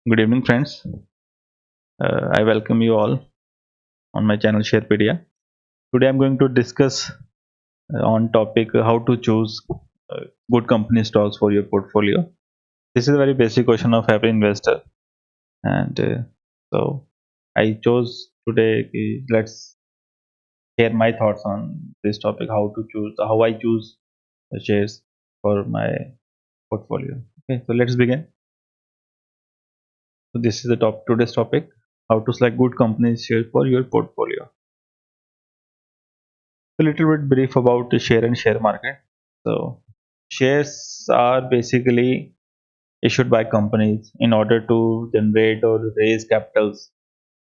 Good evening, friends. I welcome you all on my channel Sharepedia. Today, I'm going to discuss on topic how to choose good company stocks for your portfolio. This is a very basic question of every investor, and so I chose today. Let's share my thoughts on this topic: how to choose, how I choose the shares for my portfolio. Okay, so let's begin. So this is the today's topic: how to select good company shares for your portfolio. A little bit brief about the share and share market. So, shares are basically issued by companies in order to generate or raise capitals,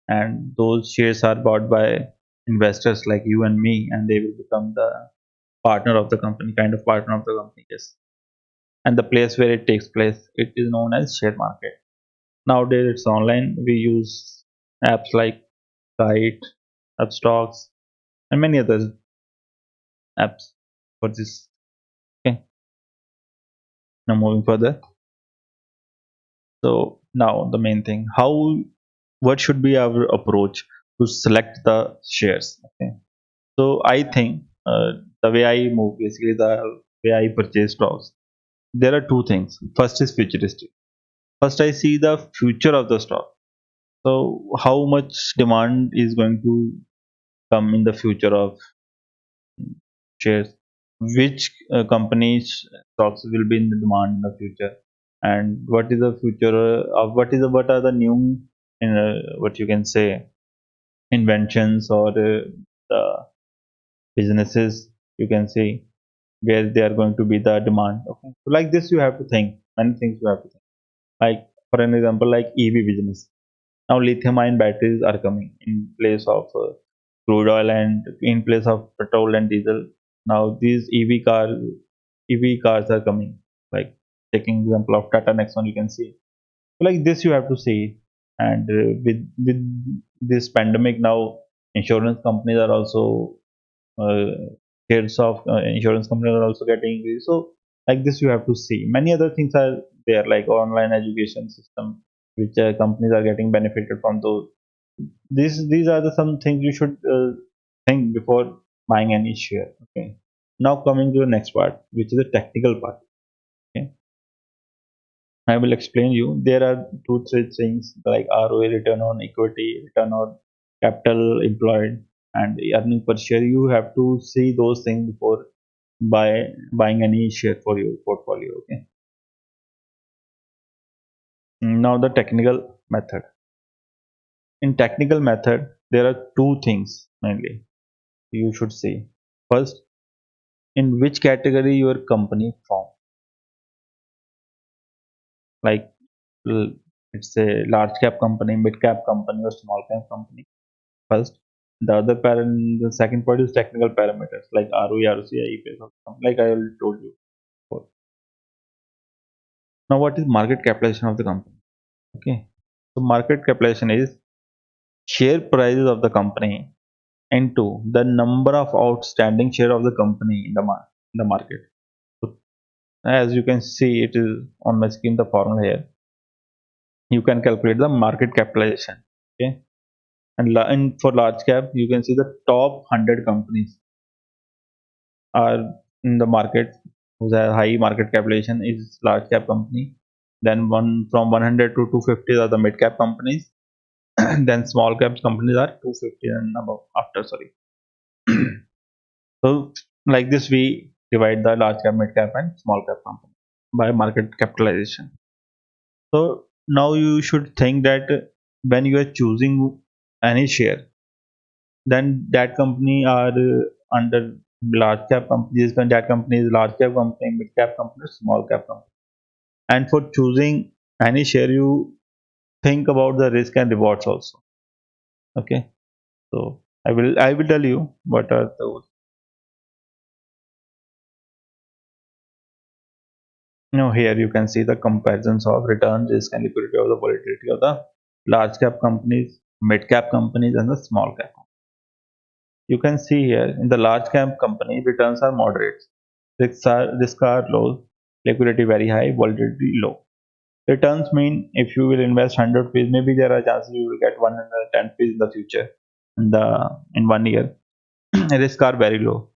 and those shares are bought by investors like you and me, and they will become the partner of the company, kind of partner of the company. Yes, and the place where it takes place, it is known as share market. Nowadays, it's online. We use apps like Kite, Upstocks, and many other apps for this. Okay, now moving further. So now the main thing, what should be our approach to select the shares? Okay. So I think the way I move, basically the way I purchase stocks, there are two things. First is futuristic. First, I see the future of the stock. So how much demand is going to come in the future of shares? Which companies stocks will be in the demand in the future? And what is the future what are the new what you can say inventions or the businesses you can see where they are going to be the demand. Okay, so like this you have to think many things you have to think, like for an example like EV business. Now lithium ion batteries are coming in place of crude oil and in place of petrol and diesel. Now these EV cars are coming, like taking example of Tata Nexon, you can see like this you have to see. And with this pandemic now, insurance companies are also uh, shares of insurance companies are also getting increased. So like this you have to see many other things are there, like online education system which companies are getting benefited from those. These are the some things you should think before buying any share. Okay, now coming to the next part, which is the technical part. Okay, I will explain you. There are two, three things like ROA, return on equity, return on capital employed, and earning per share. You have to see those things before buying any share for your portfolio. Okay. Now the technical method. In technical method, there are two things mainly you should see. First, in which category your company form. Like it's a large cap company, mid cap company, or small cap company first. The second part is technical parameters like ROE, ROCE, EPS, or something, like I already told you before. Now, what is market capitalization of the company? Okay, so market capitalization is share prices of the company into the number of outstanding share of the company in the market. So, as you can see, it is on my screen the formula here. You can calculate the market capitalization. Okay, and for large cap, you can see the top 100 companies are in the market whose have high market capitalization is large cap company. Then one from 100 to 250 are the mid cap companies. Then small cap companies are 250 and above after, sorry. So like this we divide the large cap, mid cap and small cap company by market capitalization. So now you should think that when you are choosing any share, then that company are under large cap companies, when that company is large cap company, mid cap company, small cap company. And for choosing any share, you think about the risk and rewards also. Okay, so I will tell you what are those. Here you can see the comparisons of return, risk, and liquidity of the volatility of the large cap companies, mid cap companies, and the small cap. You can see here in the large cap company, returns are moderate, risks are low, liquidity very high, volatility low. Returns mean if you will invest 100 rupees, maybe there are chances you will get 110 rupees in the future in 1 year. Risk are very low.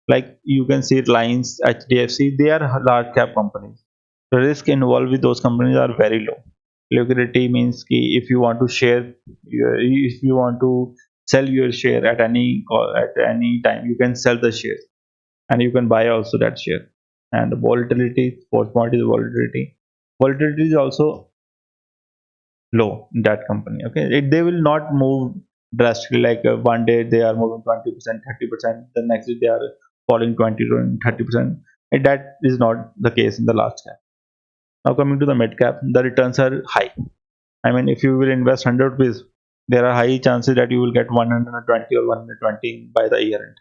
Like you can see Reliance, HDFC, they are large cap companies. The risk involved with those companies are very low. Liquidity means ki if you want to if you want to sell your share at any time, you can sell the share and you can buy also that share. And the volatility, fourth point is volatility. Volatility is also low in that company. Okay, they will not move drastically. Like one day they are moving 20%, 30%, the next day they are falling 20 to 30%. And that is not the case in the large cap. Now coming to the mid cap, the returns are high. I mean, if you will invest 100 rupees, there are high chances that you will get 120 or 120 by the year end.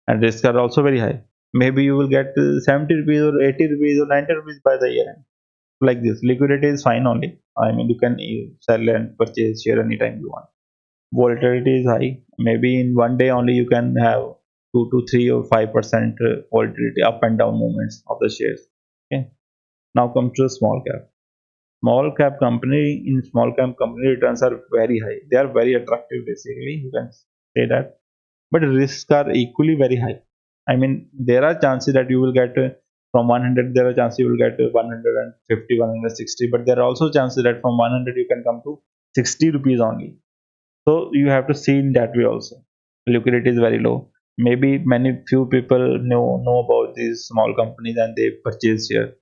And risks are also very high. Maybe you will get 70 rupees or 80 rupees or 90 rupees by the year end. Like this, liquidity is fine only. I mean, you can sell and purchase share anytime you want. Volatility is high. Maybe in one day only you can have 2 to 3 or 5% volatility, up and down movements of the shares. Okay. Now comes to a small cap. Small cap company returns are very high. They are very attractive basically. You can say that, but risks are equally very high. I mean, there are chances that you will get from 100, there are chances you will get 150, 160, but there are also chances that from 100 you can come to 60 rupees only. So you have to see in that way also. Liquidity is very low. Maybe many few people know about these small companies and they purchase shares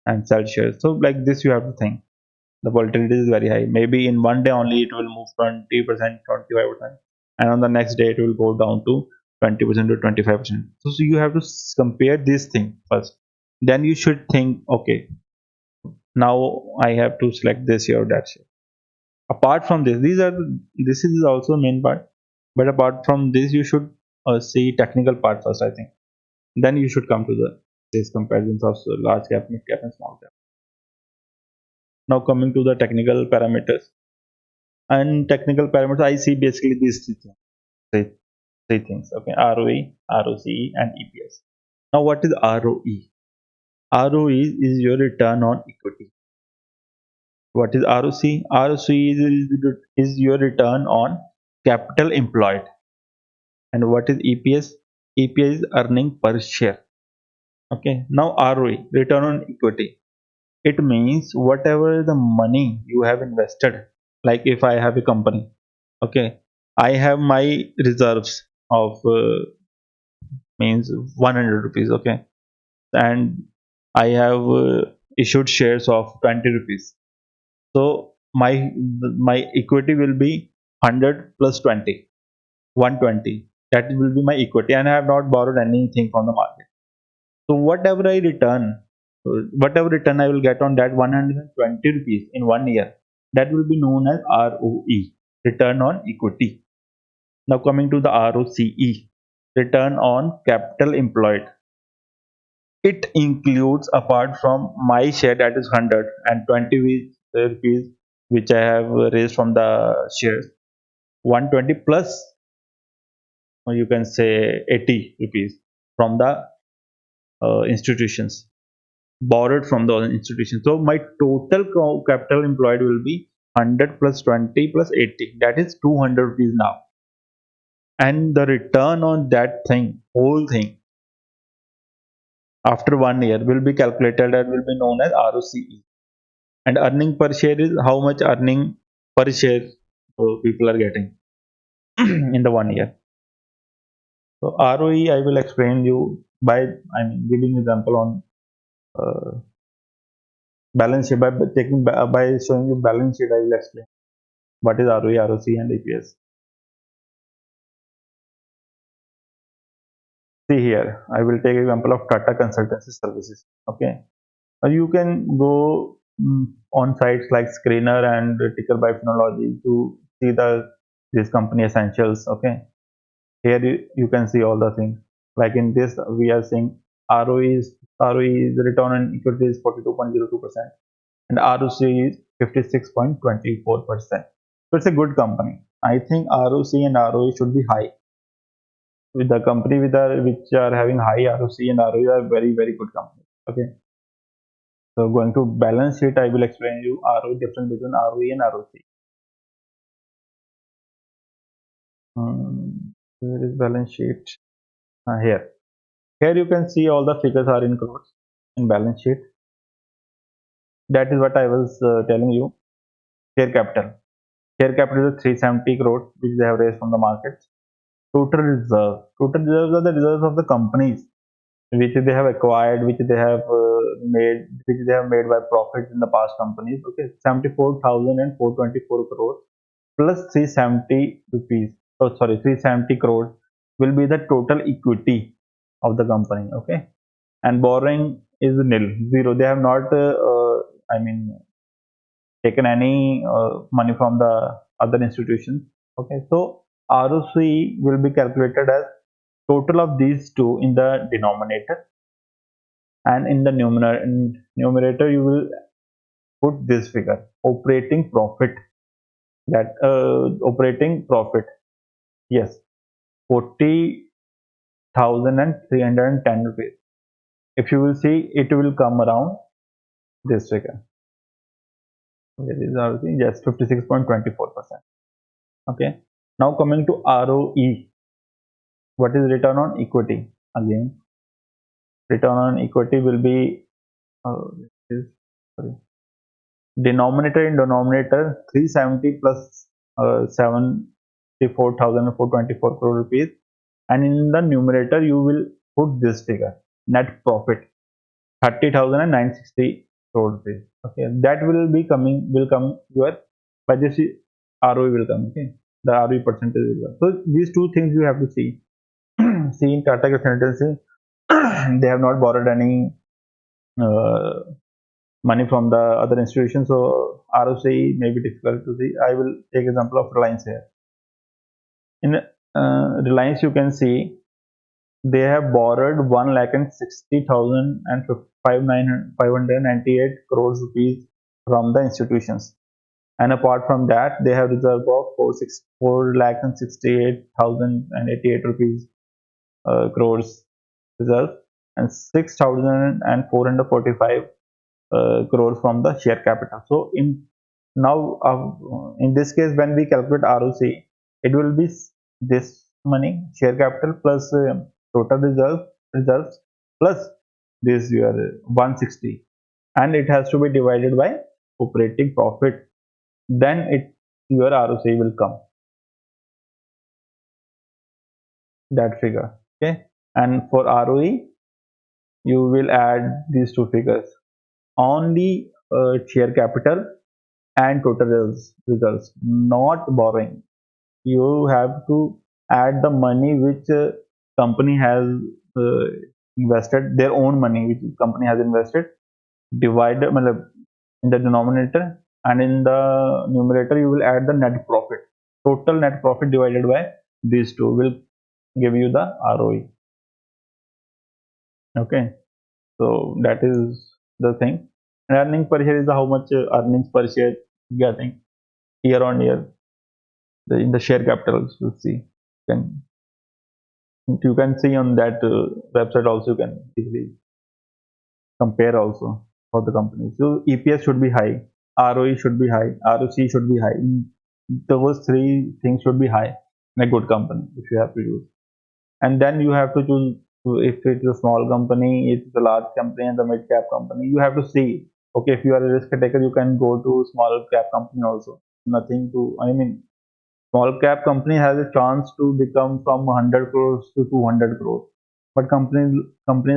and sell shares. So like this, you have to think. The volatility is very high. Maybe in one day only it will move 20%, 25%, and on the next day it will go down to 20% to 25%. So you have to compare this thing first. Then you should think, okay, now I have to select this here or that share. Apart from this, this is also main part. But apart from this, you should see technical part first, I think. Then you should come to these comparisons of large cap, mid cap, and small cap. Now coming to the technical parameters. And technical parameters, I see basically these three, three things. Okay, ROE, ROCE, and EPS. Now, what is ROE? ROE is your return on equity. What is ROC? ROC is your return on capital employed. And what is EPS? EPS is earning per share. Okay, now ROE, return on equity. It means whatever the money you have invested, like if I have a company, okay, I have my reserves of means 100 rupees, okay, and I have issued shares of 20 rupees. So my equity will be 100 plus 20, 120. That will be my equity, and I have not borrowed anything from the market. So whatever return I will get on that 120 rupees in 1 year, that will be known as ROE, return on equity. Now coming to the ROCE, return on capital employed. It includes, apart from my share that is 100 and 20 rupees which I have raised from the shares, 120 plus, or you can say 80 rupees from the institutions, borrowed from the institutions. So my total capital employed will be 100 plus 20 plus 80. That is 200 rupees now. And the return on that thing, whole thing, after 1 year will be calculated and will be known as ROCE. And earning per share is how much earning per share people are getting in the 1 year. So ROE I will explain you by I'm giving example on uh, balance sheet by showing you balance sheet. I will explain what is ROE, ROC, and EPS. See here, I will take example of Tata Consultancy Services. Okay, you can go on sites like Screener and Ticker by Phonology to see this company essentials. Okay, here you can see all the things. Like in this, we are seeing ROE is return on equity is 42.02% and ROC is 56.24%. So it's a good company. I think ROC and ROE should be high. With the company which are having high ROC and ROE are very very good companies. Okay. So going to balance sheet, I will explain you ROE, difference between ROE and ROC. Here is balance sheet. Here. Here you can see all the figures are in crores in balance sheet. That is what I was telling you. Share capital. Share capital is 370 crores which they have raised from the market. Total reserve. Total reserves are the reserves of the companies which they have acquired, which they have made by profits in the past companies. Okay, 74,424 crores plus 370 rupees. Oh, sorry, 370 crores will be the total equity of the company. Okay, and borrowing is nil, zero. They have not, I mean, taken any money from the other institutions. Okay, so ROC will be calculated as total of these two in the denominator, and in the numerator you will put this figure, operating profit. That operating profit, yes, 40,310 rupees. If you will see, it will come around this figure. Okay, these are yes, 56.24%. Okay, now coming to ROE. What is return on equity? Again, return on equity will be is, sorry, denominator in denominator 370 plus 74,424 crore rupees, and in the numerator you will put this figure, net profit 30,960 crore rupees. Okay, that will come your, by this ROE will come. Okay, the ROE percentage will come. So these two things you have to see. See, in Tata Consultancy, they have not borrowed any uh, money from the other institutions, so ROC may be difficult to see. I will take example of Reliance here. In Reliance, you can see they have borrowed 1,60,000 and 598 crores rupees from the institutions, and apart from that, they have reserve of 4,68,088 rupees crores reserve, and 6,445 crores from the share capital. So in this case, when we calculate ROC, it will be this money, share capital plus total reserves plus this your 160, and it has to be divided by operating profit. Then your ROC will come, that figure. Okay, and for ROE you will add these two figures, only share capital and total results, not borrowing. You have to add the money which company has uh, invested, their own money which company has invested, divided in the denominator, and in the numerator you will add the net profit. Total net profit divided by these two will give you the ROE. Okay, so that is the thing. And earning per share is how much earnings per share getting year on year. In the share capital, you see, can you can see on that website also. You can easily compare also for the company. So EPS should be high, ROE should be high, ROC should be high. Those three things should be high in a good company if you have to use. And then you have to choose, if it's a small company, it's a large company, and the mid cap company. You have to see, okay, if you are a risk taker, you can go to small cap company also. Nothing to, I mean, small cap company has a chance to become from 100 crores to 200 crores, but companies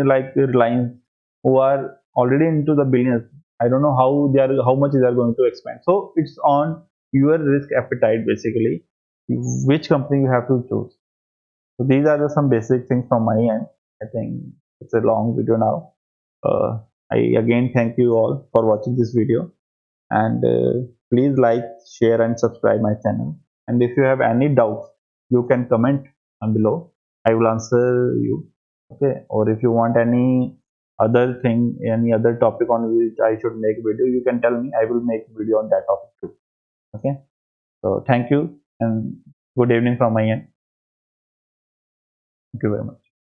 like Reliance, who are already into the billions, I don't know how much they are going to expand. So it's on your risk appetite basically, which company you have to choose. So these are some basic things from my end. I think it's a long video now. I again thank you all for watching this video, and please like, share and subscribe my channel. And if you have any doubts, you can comment below. I will answer you. Okay, or if you want any other thing, any other topic on which I should make video, you can tell me. I will make video on that topic too. Okay, so thank you and good evening from my end. Thank you very much.